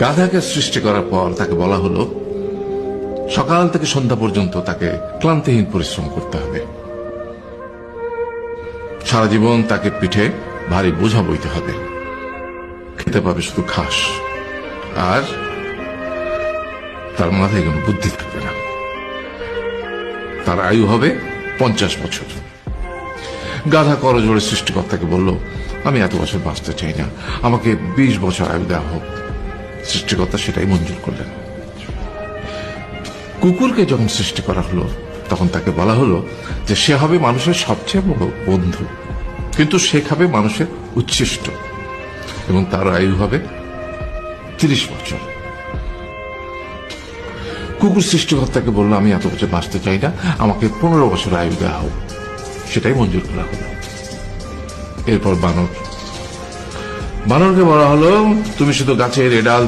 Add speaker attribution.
Speaker 1: গাধাকে সৃষ্টি করার পর তাকে বলা হলো সকাল থেকে সন্ধ্যা পর্যন্ত তাকে ক্লান্তিহীন পরিশ্রম করতে হবে, সারা জীবন তাকে পিঠে ভারী বোঝা বইতে হবে, খেতে পাবে শুধু ঘাস, আর তার মাথায় কোনো বুদ্ধি থাকবে না। তার আয়ু হবে 50 বছর। গাধা করজোড়ে সৃষ্টিকর্তাকে বলল, আমি এত বছর বাঁচতে চাই না, আমাকে 20 বছর আয়ু দেওয়া হোক। সৃষ্টিকর্তা সেটাই মঞ্জুর করলেন। কুকুরকে যখন সৃষ্টি করা হলো তখন তাকে বলা হলো যে সে হবে মানুষের সবচেয়ে বড় বন্ধু, কিন্তু সে খাবে মানুষের উচ্ছিষ্ট, এবং তার আয়ু হবে 30 বছর। কুকুর সৃষ্টিকর্তাকে বলল, আমি এত বছর বাঁচতে চাই না, আমাকে 15 বছর আয়ু দেওয়া হোক। সেটাই মঞ্জুর করা হলো। এরপর বানরকে বলা হলো, তুমি শুধু গাছের এডাল